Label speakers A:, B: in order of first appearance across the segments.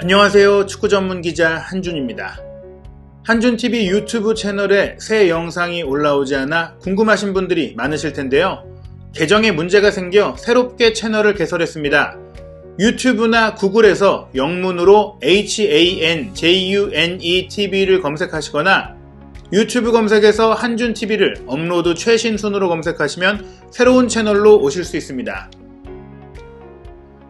A: 안녕하세요. 축구 전문 기자 한준입니다. 한준TV 유튜브 채널에 새 영상이 올라오지 않아 궁금하신 분들이 많으실 텐데요. 계정에 문제가 생겨 새롭게 채널을 개설했습니다. 유튜브나 구글에서 영문으로 HANJUNETV를 검색하시거나 유튜브 검색에서 한준TV를 업로드 최신 순으로 검색하시면 새로운 채널로 오실 수 있습니다.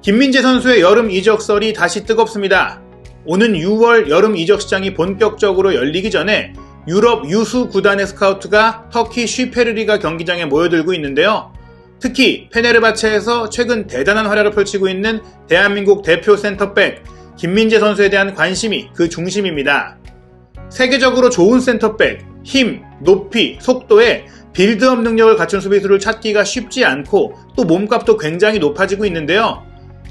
A: 김민재 선수의 여름 이적설이 다시 뜨겁습니다. 오는 6월 여름 이적 시장이 본격적으로 열리기 전에 유럽 유수 구단의 스카우트가 터키 쉬페르리가 경기장에 모여들고 있는데요. 특히 페네르바체에서 최근 대단한 활약을 펼치고 있는 대한민국 대표 센터백 김민재 선수에 대한 관심이 그 중심입니다. 세계적으로 좋은 센터백, 힘, 높이, 속도에 빌드업 능력을 갖춘 수비수를 찾기가 쉽지 않고 또 몸값도 굉장히 높아지고 있는데요.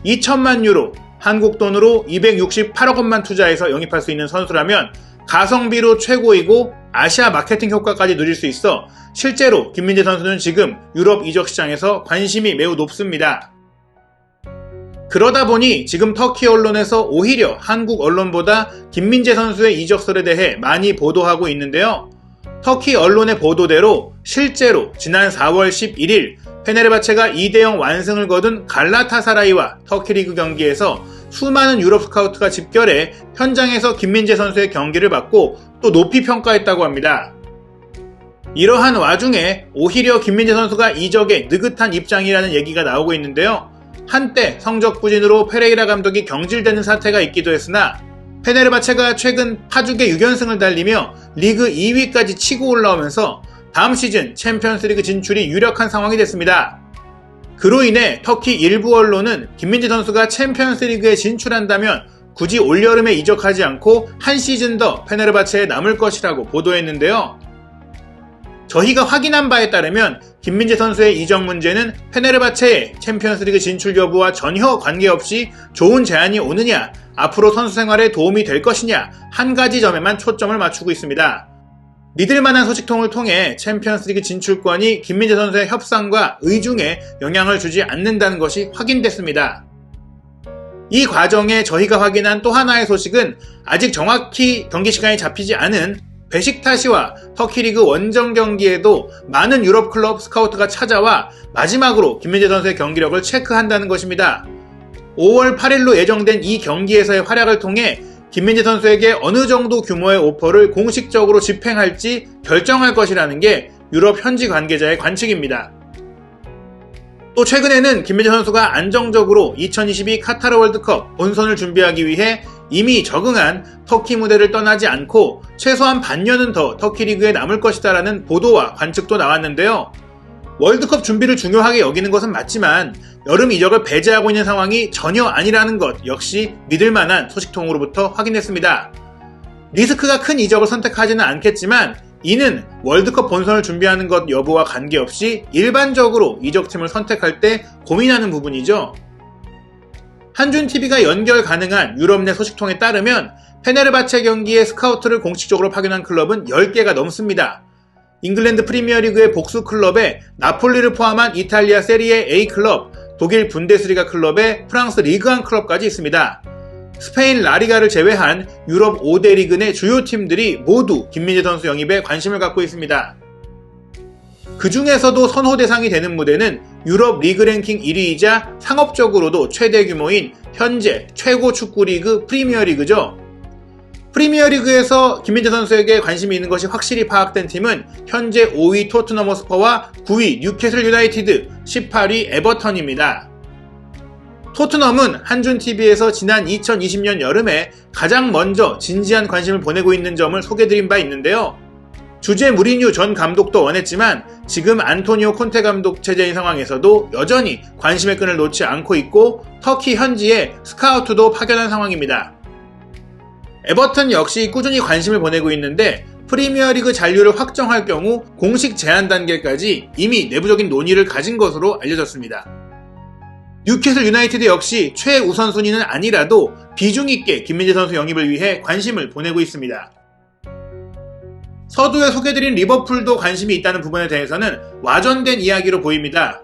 A: 2천만 유로, 한국 돈으로 268억 원만 투자해서 영입할 수 있는 선수라면 가성비로 최고이고 아시아 마케팅 효과까지 누릴 수 있어 실제로 김민재 선수는 지금 유럽 이적 시장에서 관심이 매우 높습니다. 그러다 보니 지금 터키 언론에서 오히려 한국 언론보다 김민재 선수의 이적설에 대해 많이 보도하고 있는데요. 터키 언론의 보도대로 실제로 지난 4월 11일 페네르바체가 2대0 완승을 거둔 갈라타사라이와 터키 리그 경기에서 수많은 유럽 스카우트가 집결해 현장에서 김민재 선수의 경기를 봤고 또 높이 평가했다고 합니다. 이러한 와중에 오히려 김민재 선수가 이적에 느긋한 입장이라는 얘기가 나오고 있는데요. 한때 성적 부진으로 페레이라 감독이 경질되는 사태가 있기도 했으나 페네르바체가 최근 파죽의 6연승을 달리며 리그 2위까지 치고 올라오면서 다음 시즌 챔피언스리그 진출이 유력한 상황이 됐습니다. 그로 인해 터키 일부 언론은 김민재 선수가 챔피언스리그에 진출한다면 굳이 올여름에 이적하지 않고 한 시즌 더 페네르바체에 남을 것이라고 보도했는데요. 저희가 확인한 바에 따르면 김민재 선수의 이적 문제는 페네르바체의 챔피언스리그 진출 여부와 전혀 관계없이 좋은 제안이 오느냐, 앞으로 선수 생활에 도움이 될 것이냐 한 가지 점에만 초점을 맞추고 있습니다. 믿을만한 소식통을 통해 챔피언스리그 진출권이 김민재 선수의 협상과 의중에 영향을 주지 않는다는 것이 확인됐습니다. 이 과정에 저희가 확인한 또 하나의 소식은 아직 정확히 경기 시간이 잡히지 않은 베식타시와 터키 리그 원정 경기에도 많은 유럽 클럽 스카우트가 찾아와 마지막으로 김민재 선수의 경기력을 체크한다는 것입니다. 5월 8일로 예정된 이 경기에서의 활약을 통해 김민재 선수에게 어느 정도 규모의 오퍼를 공식적으로 집행할지 결정할 것이라는 게 유럽 현지 관계자의 관측입니다. 또 최근에는 김민재 선수가 안정적으로 2022 카타르 월드컵 본선을 준비하기 위해 이미 적응한 터키 무대를 떠나지 않고 최소한 반년은 더 터키 리그에 남을 것이다라는 보도와 관측도 나왔는데요. 월드컵 준비를 중요하게 여기는 것은 맞지만 여름 이적을 배제하고 있는 상황이 전혀 아니라는 것 역시 믿을만한 소식통으로부터 확인했습니다. 리스크가 큰 이적을 선택하지는 않겠지만 이는 월드컵 본선을 준비하는 것 여부와 관계없이 일반적으로 이적팀을 선택할 때 고민하는 부분이죠. 한준TV가 연결 가능한 유럽 내 소식통에 따르면 페네르바체 경기에 스카우트를 공식적으로 파견한 클럽은 10개가 넘습니다. 잉글랜드 프리미어리그의 복수 클럽에 나폴리를 포함한 이탈리아 세리에 A 클럽, 독일 분데스리가 클럽에 프랑스 리그안 클럽까지 있습니다. 스페인 라리가를 제외한 유럽 5대 리그 내 주요 팀들이 모두 김민재 선수 영입에 관심을 갖고 있습니다. 그 중에서도 선호 대상이 되는 무대는 유럽 리그 랭킹 1위이자 상업적으로도 최대 규모인 현재 최고 축구 리그 프리미어리그죠. 프리미어리그에서 김민재 선수에게 관심이 있는 것이 확실히 파악된 팀은 현재 5위 토트넘 호스퍼와 9위 뉴캐슬 유나이티드, 18위 에버턴입니다. 토트넘은 한준TV에서 지난 2020년 여름에 가장 먼저 진지한 관심을 보내고 있는 점을 소개드린 바 있는데요. 주제 무리뉴 전 감독도 원했지만 지금 안토니오 콘테 감독 체제인 상황에서도 여전히 관심의 끈을 놓지 않고 있고 터키 현지에 스카우트도 파견한 상황입니다. 에버턴 역시 꾸준히 관심을 보내고 있는데 프리미어리그 잔류를 확정할 경우 공식 제안 단계까지 이미 내부적인 논의를 가진 것으로 알려졌습니다. 뉴캐슬 유나이티드 역시 최우선순위는 아니라도 비중 있게 김민재 선수 영입을 위해 관심을 보내고 있습니다. 서두에 소개드린 리버풀도 관심이 있다는 부분에 대해서는 와전된 이야기로 보입니다.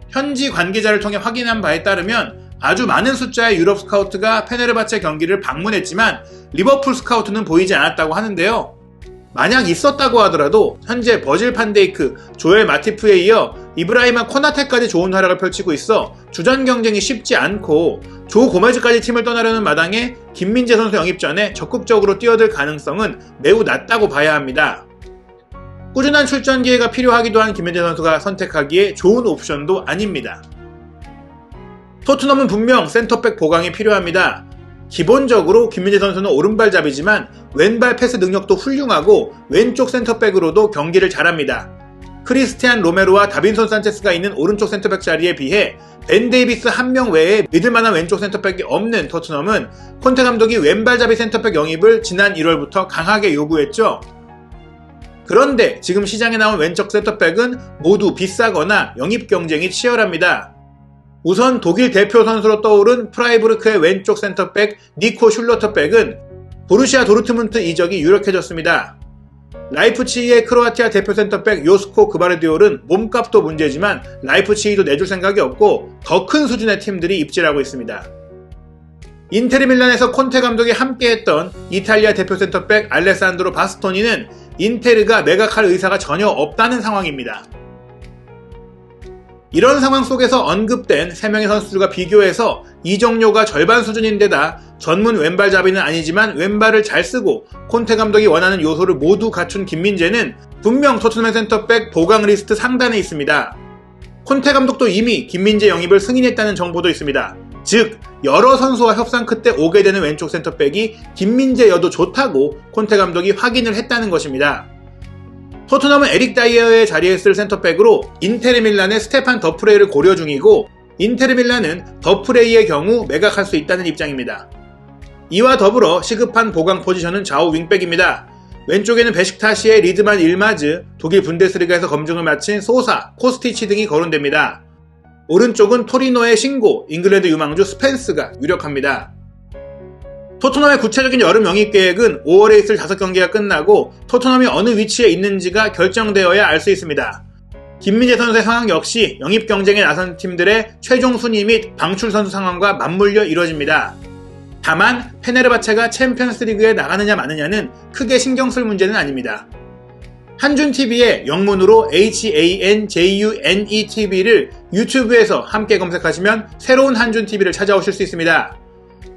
A: 현지 관계자를 통해 확인한 바에 따르면 아주 많은 숫자의 유럽 스카우트가 페네르바체 경기를 방문했지만 리버풀 스카우트는 보이지 않았다고 하는데요. 만약 있었다고 하더라도 현재 버질 판데이크, 조엘 마티프에 이어 이브라히마 코나테까지 좋은 활약을 펼치고 있어 주전 경쟁이 쉽지 않고 조 고메즈까지 팀을 떠나려는 마당에 김민재 선수 영입 전에 적극적으로 뛰어들 가능성은 매우 낮다고 봐야 합니다. 꾸준한 출전 기회가 필요하기도 한 김민재 선수가 선택하기에 좋은 옵션도 아닙니다. 토트넘은 분명 센터백 보강이 필요합니다. 기본적으로 김민재 선수는 오른발잡이지만 왼발 패스 능력도 훌륭하고 왼쪽 센터백으로도 경기를 잘합니다. 크리스티안 로메로와 다빈손 산체스가 있는 오른쪽 센터백 자리에 비해 벤 데이비스 한 명 외에 믿을만한 왼쪽 센터백이 없는 토트넘은 콘테 감독이 왼발잡이 센터백 영입을 지난 1월부터 강하게 요구했죠. 그런데 지금 시장에 나온 왼쪽 센터백은 모두 비싸거나 영입 경쟁이 치열합니다. 우선 독일 대표 선수로 떠오른 프라이부르크의 왼쪽 센터백 니코 슐러터백은 보루시아 도르트문트 이적이 유력해졌습니다. 라이프치히의 크로아티아 대표 센터백 요스코 그바르디올은 몸값도 문제지만 라이프치히도 내줄 생각이 없고 더 큰 수준의 팀들이 입질하고 있습니다. 인테르 밀란에서 콘테 감독이 함께했던 이탈리아 대표 센터백 알레산드로 바스토니는 인테르가 매각할 의사가 전혀 없다는 상황입니다. 이런 상황 속에서 언급된 3명의 선수들과 비교해서 이적료가 절반 수준인데다 전문 왼발잡이는 아니지만 왼발을 잘 쓰고 콘테 감독이 원하는 요소를 모두 갖춘 김민재는 분명 토트넘의 센터백 보강 리스트 상단에 있습니다. 콘테 감독도 이미 김민재 영입을 승인했다는 정보도 있습니다. 즉 여러 선수와 협상 끝에 오게 되는 왼쪽 센터백이 김민재여도 좋다고 콘테 감독이 확인을 했다는 것입니다. 토트넘은 에릭 다이어의 자리에 쓸 센터백으로 인테르 밀란의 스테판 더프레이를 고려 중이고 인테르 밀란은 더프레이의 경우 매각할 수 있다는 입장입니다. 이와 더불어 시급한 보강 포지션은 좌우 윙백입니다. 왼쪽에는 베식타시의 리드만 일마즈, 독일 분데스리가에서 검증을 마친 소사, 코스티치 등이 거론됩니다. 오른쪽은 토리노의 신고, 잉글랜드 유망주 스펜스가 유력합니다. 토트넘의 구체적인 여름 영입 계획은 5월에 있을 5경기가 끝나고 토트넘이 어느 위치에 있는지가 결정되어야 알 수 있습니다. 김민재 선수의 상황 역시 영입 경쟁에 나선 팀들의 최종 순위 및 방출 선수 상황과 맞물려 이뤄집니다. 다만 페네르바체가 챔피언스리그에 나가느냐 마느냐는 크게 신경 쓸 문제는 아닙니다. 한준TV의 영문으로 HANJUNETV를 유튜브에서 함께 검색하시면 새로운 한준TV를 찾아오실 수 있습니다.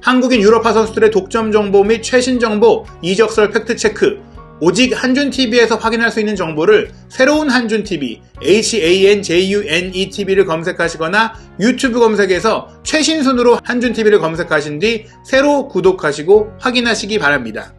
A: 한국인 유럽파 선수들의 독점 정보 및 최신 정보, 이적설 팩트체크, 오직 한준TV에서 확인할 수 있는 정보를 새로운 한준TV, HANJUNETV를 검색하시거나 유튜브 검색에서 최신 순으로 한준TV를 검색하신 뒤 새로 구독하시고 확인하시기 바랍니다.